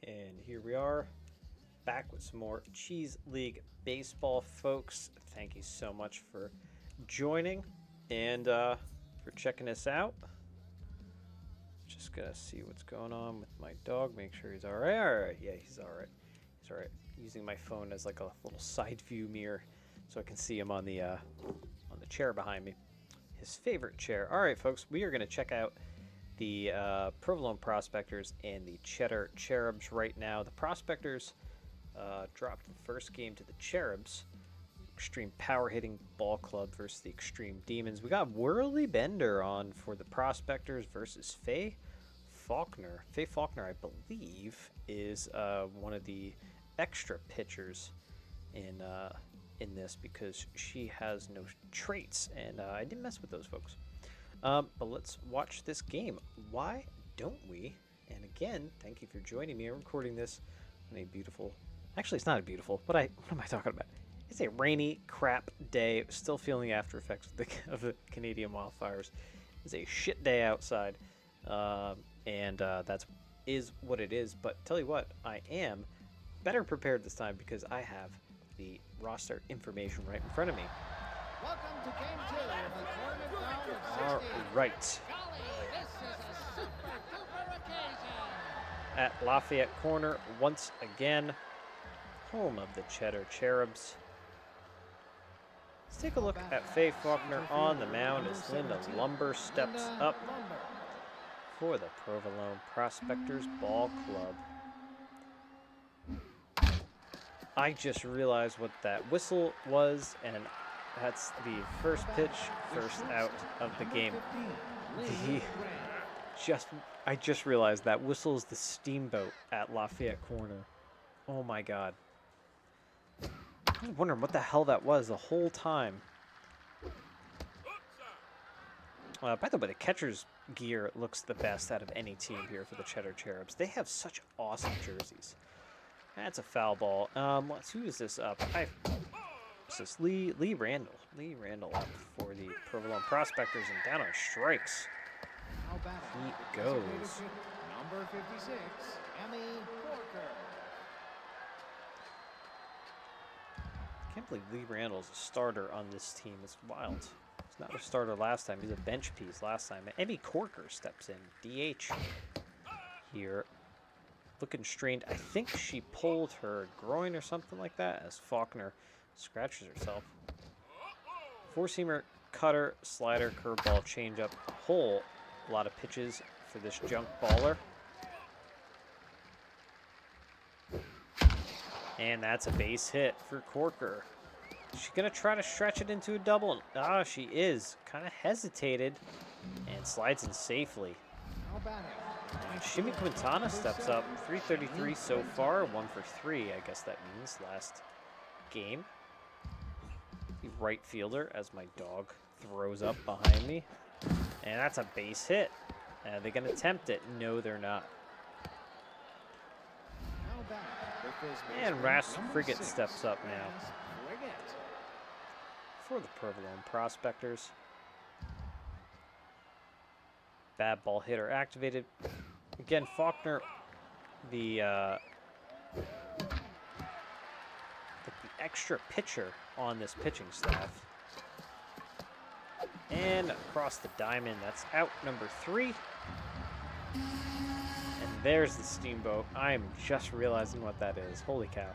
And here we are, back with some more Cheese League baseball, folks. Thank you so much for joining and for checking us out. Just gonna see what's going on with my dog, make sure he's alright. Alright, yeah, he's alright. He's alright. Using my phone as like a little side view mirror so I can see him on the chair behind me. His favorite chair. Alright, folks, we are gonna check out the Provolone Prospectors and the Cheddar Cherubs right now. The Prospectors dropped the first game to the Cherubs. Extreme power hitting ball club versus the Extreme Demons. We got Whirly Bender on for the Prospectors versus Faye Faulkner. Faye Faulkner, I believe, is one of the extra pitchers in this because she has no traits, and I didn't mess with those folks. But let's watch this game. Why don't we? And again, thank you for joining me. I'm recording this on a beautiful... Actually, it's not a beautiful. What am I talking about? It's a rainy crap day. Still feeling the after effects of the Canadian wildfires. It's a shit day outside. And that's what it is. But tell you what, I am better prepared this time because I have the roster information right in front of me. Welcome to Game 2 of the tournament round of 16. All right. Golly, this is a super-duper occasion. At Lafayette Corner, once again, home of the Cheddar Cherubs. Let's take a look at Faye Faulkner on the mound as Linda Lumber steps up for the Provolone Prospectors Ball Club. I just realized what that whistle was, and that's the first pitch, first out of the game. I just realized that whistle is the Steamboat at Lafayette Corner. Oh my god. I was wondering what the hell that was the whole time. By the way, the catcher's gear looks the best out of any team here for the Cheddar Cherubs. They have such awesome jerseys. That's a foul ball. Who is this up? This is Lee Randall. Lee Randall up for the Provolone Prospectors and down on strikes. He goes. Number 56, Emmy Corker. I can't believe Lee Randall's a starter on this team. It's wild. He's not a starter last time. He's a bench piece last time. Emmy Corker steps in. DH here. Looking strained. I think she pulled her groin or something like that as Faulkner scratches herself. Four-seamer, cutter, slider, curveball, changeup. A whole lot of pitches for this junk baller. And that's a base hit for Corker. She's going to try to stretch it into a double. Ah, she is. Kind of hesitated and slides in safely. Shimmy Quintana steps up. 333 so far. 1 for 3, I guess that means, last game. The right fielder as my dog throws up behind me. And that's a base hit. Are they going to attempt it? No, they're not. And Ras Frigate steps up now for the Provolone Prospectors. Bad ball hitter activated. Again, Faulkner, the extra pitcher on this pitching staff. And across the diamond, that's out number 3. And there's the Steamboat. I'm just realizing what that is. Holy cow.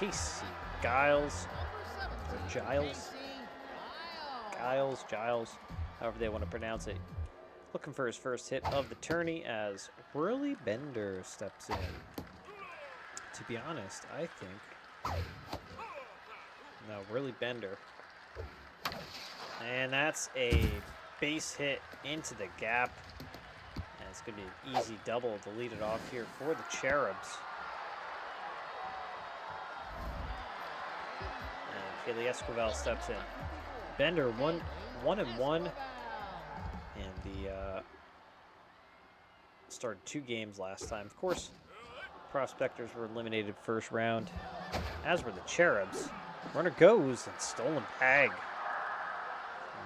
Casey Giles. Or Giles, however they want to pronounce it. Looking for his first hit of the tourney as Whirly Bender steps in. To be honest, I think... No, Whirly Bender. And that's a base hit into the gap. And it's going to be an easy double to lead it off here for the Cherubs. And Kaylee Esquivel steps in. Bender, 1-1. And the started 2 games last time. Of course, Prospectors were eliminated first round, as were the Cherubs. Runner goes and stolen bag.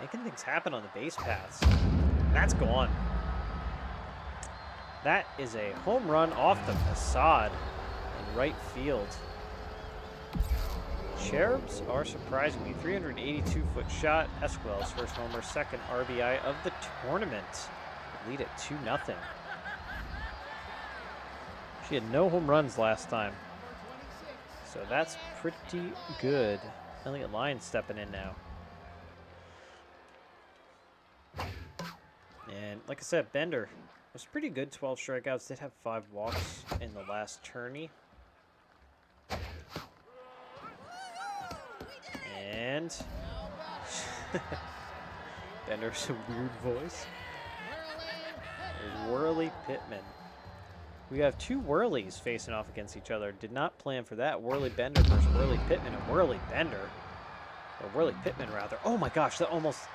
Making things happen on the base paths. That's gone. That is a home run off the facade in right field. Cherubs are surprising me. 382-foot shot. Esquel's first homer, second RBI of the tournament. Lead it 2-0. She had no home runs last time, so that's pretty good. Elliott Lyons stepping in now. And like I said, Bender was pretty good. 12 strikeouts. Did have 5 walks in the last tourney. And Bender's a weird voice. There's Whirly Pittman. We have 2 Whirlies facing off against each other. Did not plan for that. Whirly Bender versus Whirly Pittman. And Whirly Bender, or Whirly Pittman rather. Oh my gosh, he almost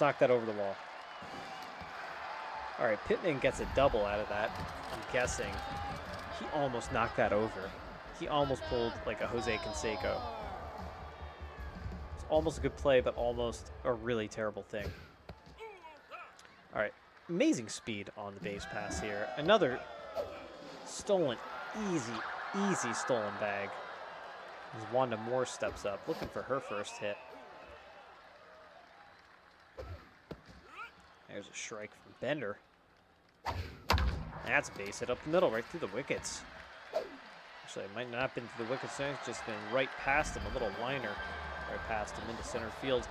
knocked that over the wall. All right, Pittman gets a double out of that. I'm guessing he almost knocked that over. He almost pulled like a Jose Canseco. It's almost a good play, but almost a really terrible thing. All right, amazing speed on the base pass here. Another stolen, easy stolen bag. As Wanda Moore steps up, looking for her first hit. There's a strike from Bender. That's a base hit up the middle, right through the wickets. Actually, it might not have been through the wickets, it's just been right past him, a little liner right past him into center field.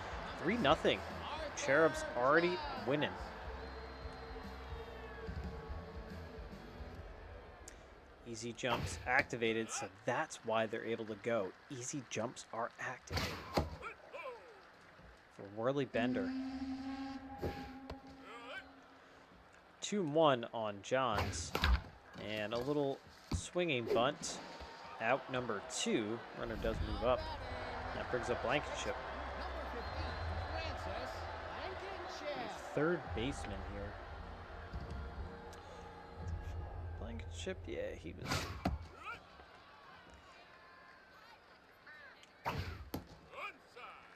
3-0. Cherubs already winning. Easy jumps activated, so that's why they're able to go. Easy jumps are activated for Whirly Bender. 2-1 on Johns, and a little swinging bunt. Out number 2. Runner does move up. That brings up Blankenship. Third baseman here. Blankenship, yeah, he was.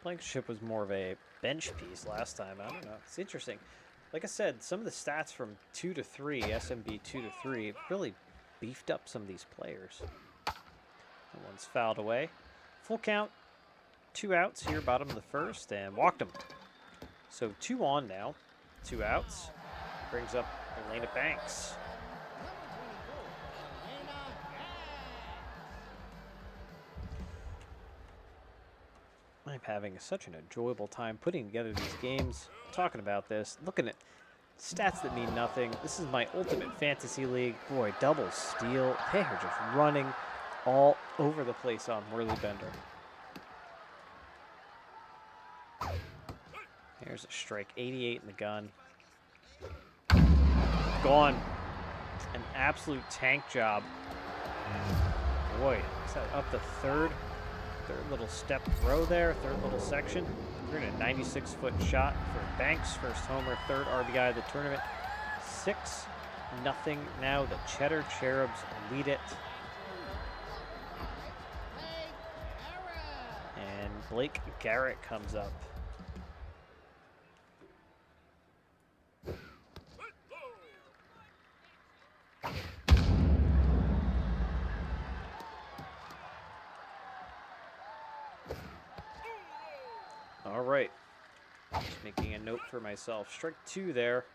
Blankenship was more of a bench piece last time. I don't know. It's interesting. Like I said, some of the stats from 2 to 3, SMB 2 to 3, really beefed up some of these players. That one's fouled away. Full count, 2 outs here, bottom of the first, and walked him. So 2 on now, 2 outs. Brings up Elena Banks. I'm having such an enjoyable time putting together these games, talking about this, looking at stats that mean nothing. This is my ultimate fantasy league. Boy, double steal. They are just running all over the place on Whirly Bender. Here's a strike, 88 in the gun. Gone. An absolute tank job. Boy, is that up to third? Third little step throw there, third little section. 396-foot shot for Banks, first homer, third RBI of the tournament. 6-0 now. The Cheddar Cherubs lead it. And Blake Garrett comes up. All right, just making a note for myself. Strike 2 there,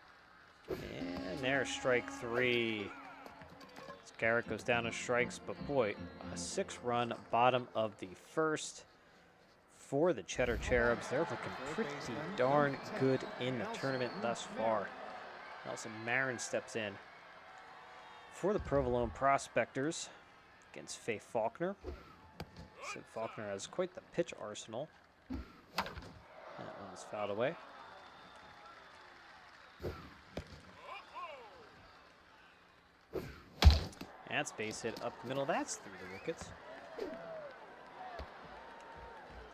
and there's strike 3. As Garrett goes down in strikes, but boy, a 6-run bottom of the first for the Cheddar Cherubs. They're looking pretty darn good in the tournament thus far. Nelson Marin steps in for the Provolone Prospectors against Faye Faulkner. Sid Faulkner has quite the pitch arsenal. That one's fouled away. That's base hit up the middle. That's through the wickets.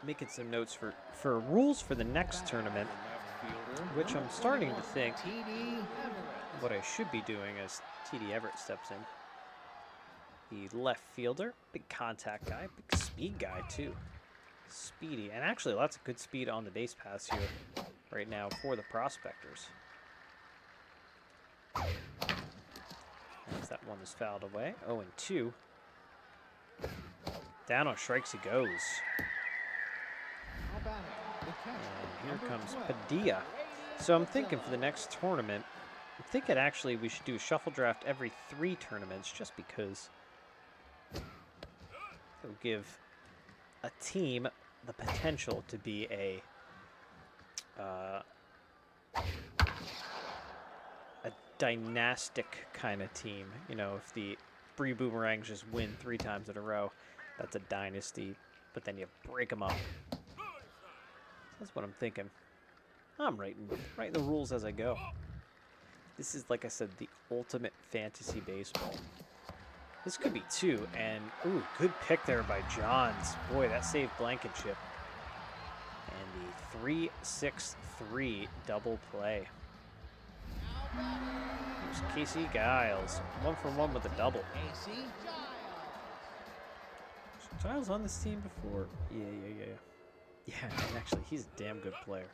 Making some notes for rules for the next tournament, which I'm starting to think what I should be doing as T.D. Everett steps in. The left fielder, big contact guy, big speed guy too. Speedy, and actually lots of good speed on the base pass here right now for the Prospectors. one is fouled away. 0-2. Down on strikes he goes. And here comes Padilla. So I'm thinking for the next tournament, I'm thinking actually we should do a shuffle draft every 3 tournaments just because it'll give a team the potential to be a dynastic kind of team. You know, if the Bree Boomerangs just win 3 times in a row, that's a dynasty, but then you break them up. That's what I'm thinking. I'm writing the rules as I go. This is, like I said, the ultimate fantasy baseball. This could be 2, and ooh, good pick there by Johns. Boy, that saved Blankenship. And the 3-6-3 double play. Here's Casey Giles, 1 for 1 with a double. Was Giles on this team before? Yeah. Yeah, and actually, he's a damn good player.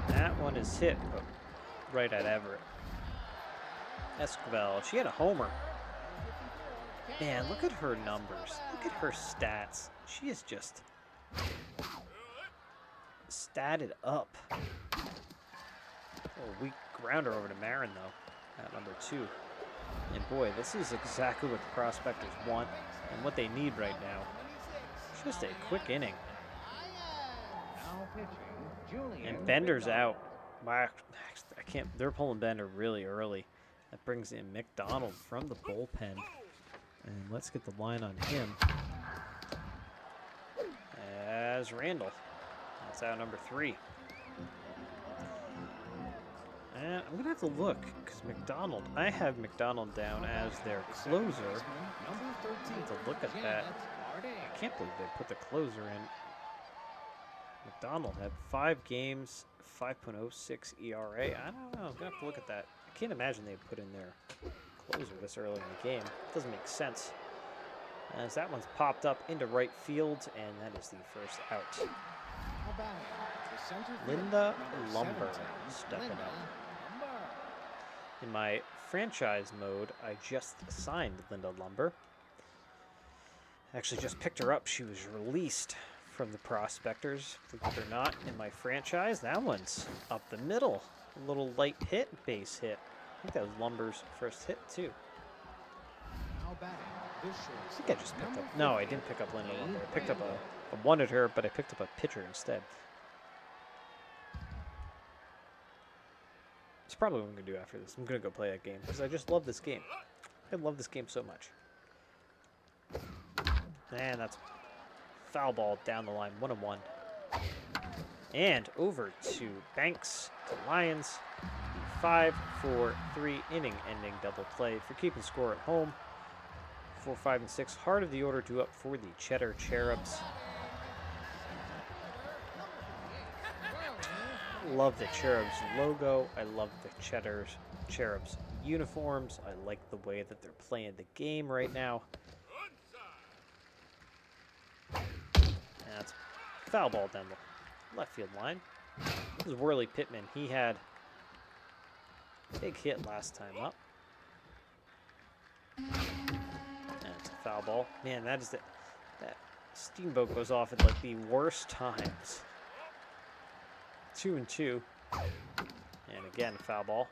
That one is hit, but right at Everett. Esquivel, she had a homer. Man, look at her numbers. Look at her stats. She is just statted up. Oh, weak grounder over to Marin, though, at number 2. And boy, this is exactly what the Prospectors want and what they need right now. Just a quick inning. And Bender's out. Wow, I can't. They're pulling Bender really early. That brings in McDonald from the bullpen. And let's get the line on him. As Randall. That's out number 3. And I'm going to have to look, because McDonald, I have McDonald down as their closer. I have to look at that. I can't believe they put the closer in. McDonald had 5 games, 5.06 ERA. I don't know. I'm going to have to look at that. I can't imagine they put in their closer this early in the game. It doesn't make sense. As that one's popped up into right field, and that is the first out. Linda Lumber stepping up. In my franchise mode, I just signed Linda Lumber. Actually just picked her up. She was released from the Prospectors, believe it or not, in my franchise. That one's up the middle. A little light hit, base hit. I think that was Lumber's first hit, too. I think I just picked up... No, I didn't pick up Linda Lumber. I picked up I wanted her, but I picked up a pitcher instead. It's probably what I'm going to do after this. I'm going to go play that game, because I just love this game. I love this game so much. And that's foul ball down the line, 1-1. And over to Banks, to Lions. 5-4-3 inning-ending double play for keeping score at home. 4, 5, and 6. Heart of the order due up for the Cheddar Cherubs. Love the Cherubs logo. I love the Cheddar Cherubs uniforms. I like the way that they're playing the game right now. And that's foul ball down the left field line. This is Worley Pittman. He had a big hit last time up. And it's a foul ball. Man, that steamboat goes off at like the worst times. 2-2. And again, foul ball.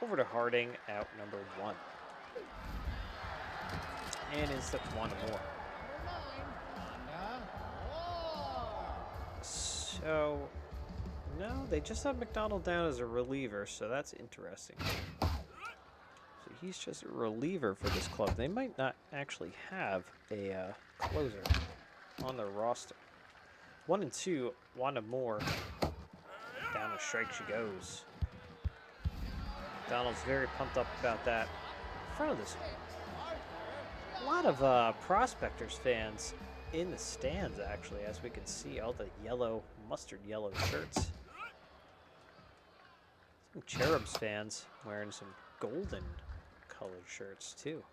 Over to Harding, out number 1. And it's one more. So, no, they just have McDonald down as a reliever, so that's interesting. So he's just a reliever for this club. They might not actually have a closer on their roster. 1-2, Wanda Moore. Down a strike she goes. McDonald's very pumped up about that. In front of this, a lot of Prospectors fans in the stands, actually, as we can see all the yellow, mustard yellow shirts. Some Cherubs fans wearing some golden colored shirts, too.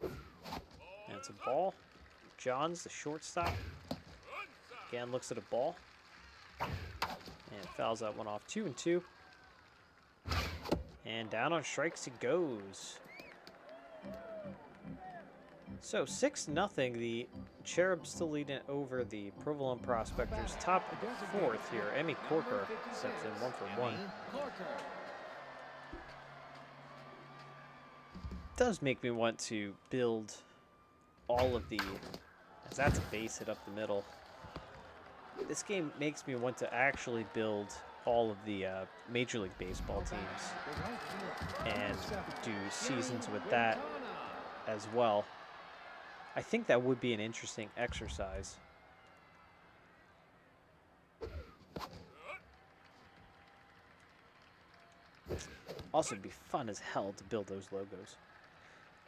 And it's a ball. Johns, the shortstop. Again, looks at a ball. And fouls that one off. 2-2. And down on strikes he goes. So 6-0. The Cherubs still leading over the Provolone Prospectors. Top of the fourth here. Emmy Corker steps in 1-for-1. Does make me want to build all of the, as that's a base hit up the middle. This game makes me want to actually build all of the Major League Baseball teams and do seasons with that as well. I think that would be an interesting exercise. Also, it'd be fun as hell to build those logos.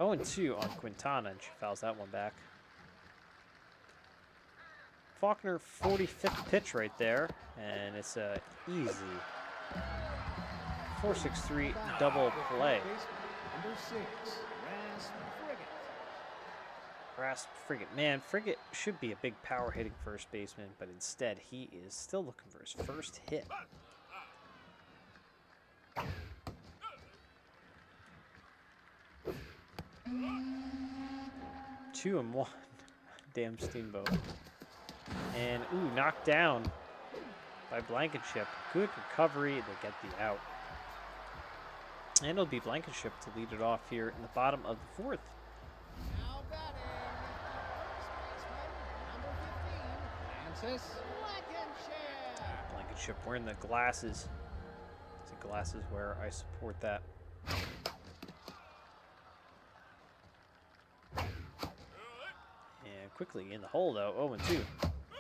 0-2 on Quintana, and she fouls that one back. Faulkner, 45th pitch right there, and it's a easy 4-6-3 double play. Rasp Frigate. Man, Frigate should be a big power hitting first baseman, but instead he is still looking for his first hit. Two and 1. Damn Steamboat. And, ooh, knocked down by Blankenship. Good recovery. They get the out. And it'll be Blankenship to lead it off here in the bottom of the fourth. Now batting, first baseman, number 15, Francis Blankenship. Blankenship wearing the glasses. The glasses where I support that. And quickly in the hole, though. 0-2.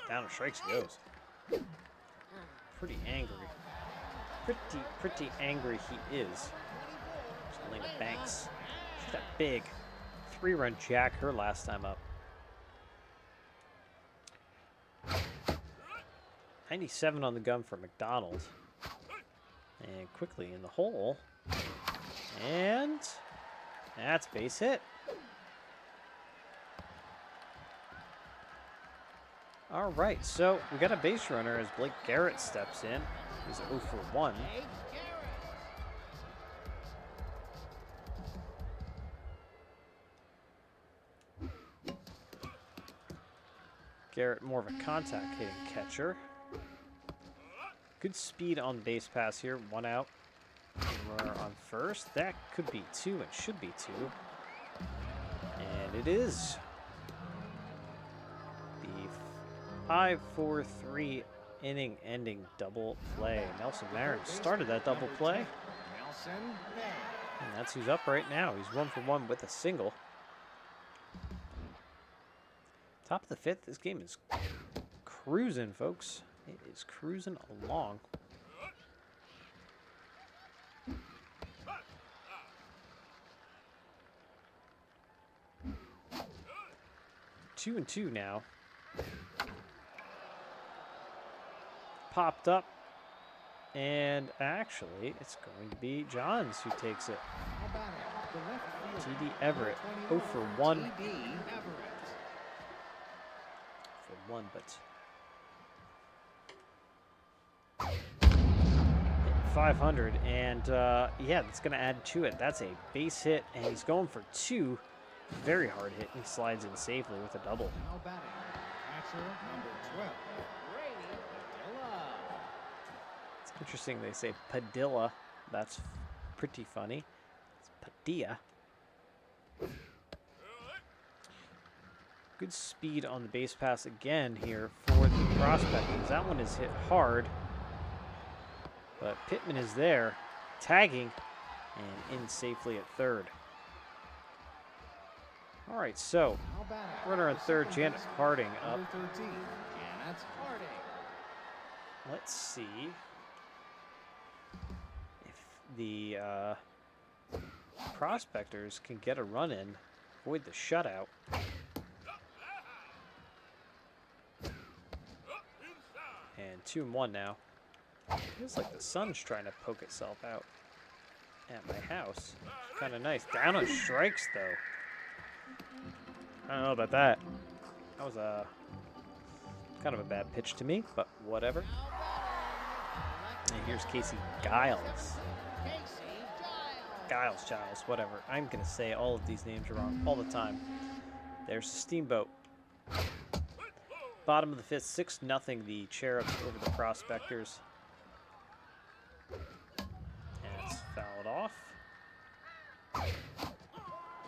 Down to strikes he goes. Pretty angry. Pretty angry he is. Selena Banks. She's a big 3-run jack her last time up. 97 on the gun for McDonald. And quickly in the hole. And that's base hit. All right, so we got a base runner as Blake Garrett steps in. He's 0-for-1. Garrett, more of a contact hitting catcher. Good speed on the base pass here. 1 out. Runner on first. That could be 2 and should be 2. And it is. 5-4-3 inning-ending double play. Nelson Marin started that double play. And that's who's up right now. He's 1-for-1 with a single. Top of the fifth. This game is cruising, folks. It is cruising along. Two and 2 now. Popped up, and actually it's going to be Johns who takes it. TD Everett 0-for-1 for 1, but 500, and yeah, that's going to add to it. That's a base hit, and he's going for 2. Very hard hit, and he slides in safely with a double. Now batting, catcher number 12. Interesting, they say Padilla. That's pretty funny. It's Padilla. Good speed on the base pass again here for the Prospectors. That one is hit hard. But Pittman is there, tagging, and in safely at third. All right, so runner on third, Janet Harding up. Let's see the Prospectors can get a run in, avoid the shutout. And 2-1 now. Feels like the sun's trying to poke itself out at my house. Kind of nice. Down on strikes, though. I don't know about that. That was Kind of a bad pitch to me, but whatever. And here's Casey Giles. Giles, whatever. I'm going to say all of these names are wrong all the time. There's the Steamboat. Bottom of the 5th, 6-0, the Cherubs over the Prospectors. And it's fouled off.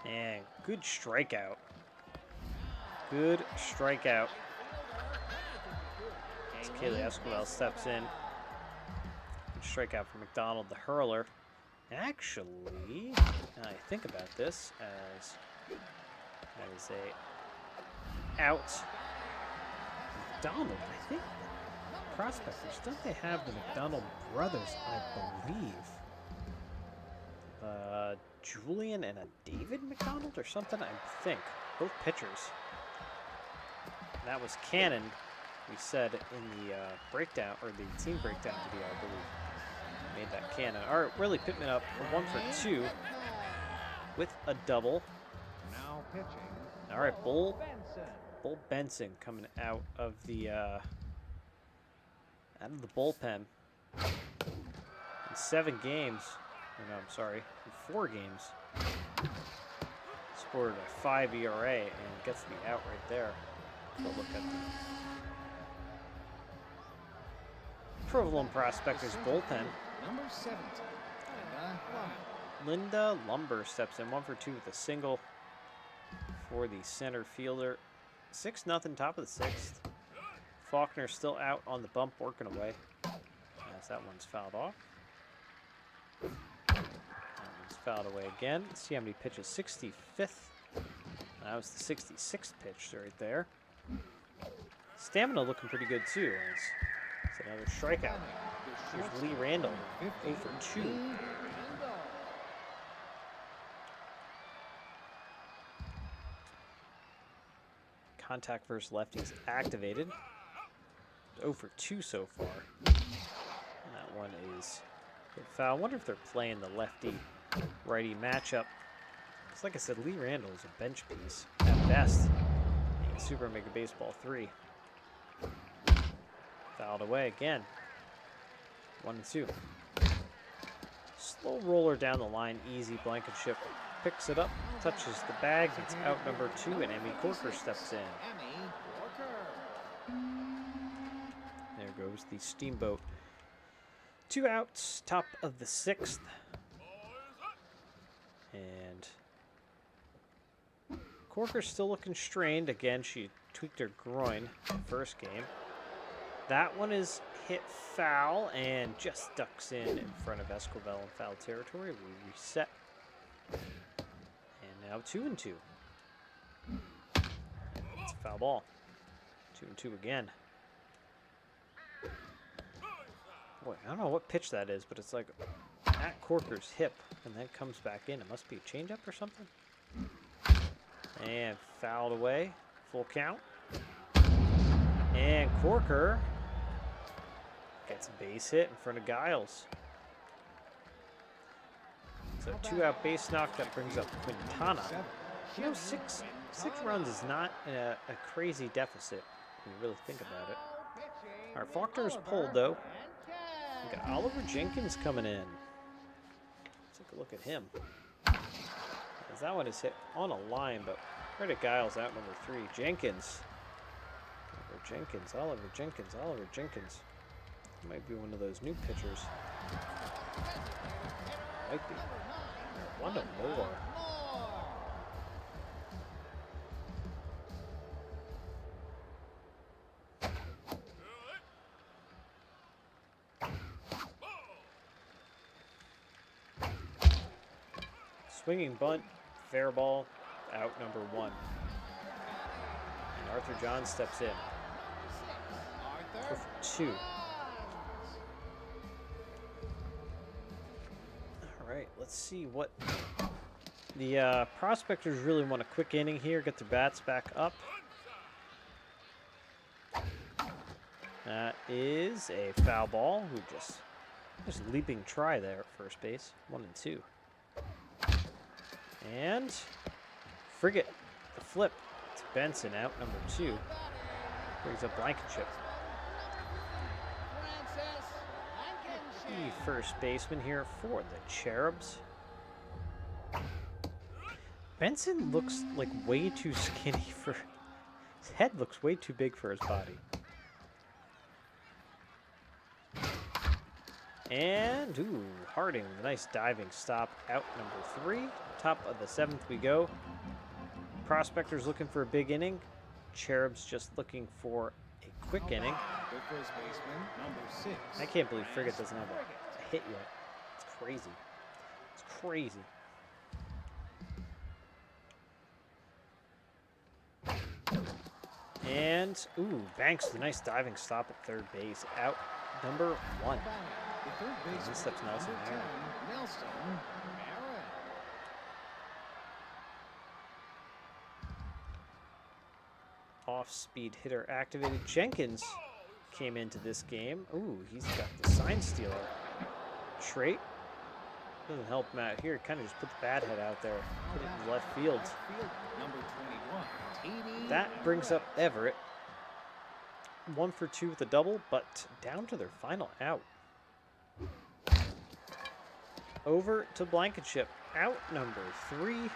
And good strikeout. Good strikeout. As Kaylee Esquivel steps in. Good strikeout for McDonald, the hurler. Actually, I think about this as that is a out. McDonald, I think Prospectors, don't they have the McDonald brothers, I believe? Julian and a David McDonald or something, I think. Both pitchers. And that was Cannon, we said in the breakdown, or the team breakdown video, I believe. Made that Cannon. All right, Willie Pittman up 1 for 2 with a double. Now pitching. All right, Bull Benson coming out of the bullpen. In 7 games, or no, I'm sorry, in 4 games, scored a 5 ERA and gets the out right there. Go look at the Provolone Prospectors bullpen. Number 17, Linda Lumber steps in 1 for 2 with a single for the center fielder. 6-0, top of the 6th. Faulkner still out on the bump, working away. As that one's fouled off. That one's fouled away again. Let's see how many pitches. 65th. That was the 66th pitch right there. Stamina looking pretty good too. It's another strikeout. Here's Lee Randall, 0 for 2. Contact versus lefties activated. 0 for 2 so far. And that one is good foul. I wonder if they're playing the lefty-righty matchup. Because like I said, Lee Randall is a bench piece at best. In Super Mega Baseball 3. Fouled away again. 1 and 2. Slow roller down the line, easy. Blankenship picks it up, touches the bag. It's out number 2, and Emmy Corker steps in. There goes the Steamboat. 2 outs, top of the 6th. And Corker's still looking strained. Again, she tweaked her groin in the first game. That one is hit foul and just ducks in front of Esquivel in foul territory. We reset. And now 2 and 2. It's a foul ball. 2 and 2 again. Boy, I don't know what pitch that is, but it's like at Corker's hip and then comes back in. It must be a changeup or something. And fouled away. Full count. And Corker gets a base hit in front of Giles. So 2-out base knock that brings up Quintana. You know, six runs is not a crazy deficit when you really think about it. All right, Faulkner's pulled though. We got Oliver Jenkins coming in. Let's take a look at him. As that one is hit on a line, but right at Giles out number 3. Jenkins. Oliver Jenkins. Might be one of those new pitchers. Might be. One more. Swinging bunt, fair ball, out number 1. And Arthur John steps in. 4 for 2. All right, let's see what the Prospectors really want. A quick inning here, get their bats back up. That is a foul ball. Who just leaping try there at first base. 1 and 2. And Frigate, the flip. It's Benson out number 2. Brings up Blankenship. The first baseman here for the Cherubs. Benson looks like way too skinny for... His head looks way too big for his body. And, ooh, Harding with a nice diving stop. Out number 3. Top of the 7th we go. Prospectors looking for a big inning. Cherubs just looking for a quick inning. First baseman, number 6. I can't believe Frigate doesn't have a hit yet. It's crazy. It's crazy. And, ooh, Banks with a nice diving stop at third base. Out number 1. The third baseman, This steps Nelson number 10, Nelson Aaron. Off-speed hitter activated. Jenkins came into this game. Ooh, he's got the sign stealer trait. Doesn't help him out here. Kind of just put the bad head out there. Put it in left field. Number 21, That brings up Everett. 1 for 2 with a double, but down to their final out. Over to Blankenship. Out number 3.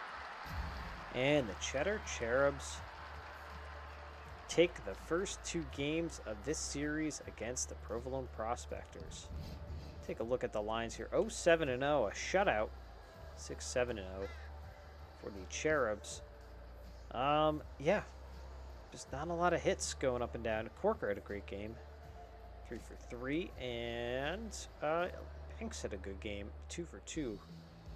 And the Cheddar Cherubs take the first 2 games of this series against the Provolone Prospectors. Take a look at the lines here. 0-7-0, a shutout. 6-7-0 for the Cherubs. Yeah, just not a lot of hits going up and down. Corker had a great game. 3 for 3. And Banks had a good game. 2 for 2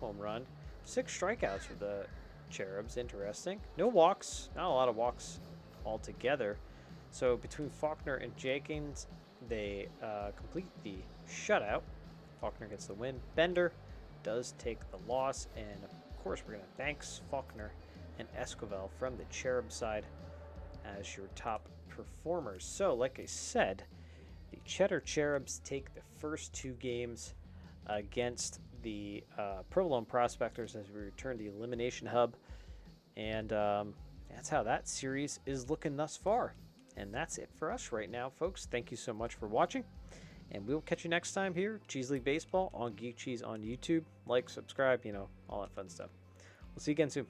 home run. 6 strikeouts for the Cherubs. Interesting. No walks. Not a lot of walks altogether. So between Faulkner and Jenkins, they complete the shutout. Faulkner gets the win. Bender does take the loss. And of course, we're going to Banks, Faulkner, and Esquivel from the Cherub side as your top performers. So, like I said, the Cheddar Cherubs take the first 2 games against the Provolone Prospectors as we return to the Elimination Hub. And that's how that series is looking thus far. And that's it for us right now, folks. Thank you so much for watching. And we'll catch you next time here, Cheese League Baseball on Geek Cheese on YouTube. Like, subscribe, you know, all that fun stuff. We'll see you again soon.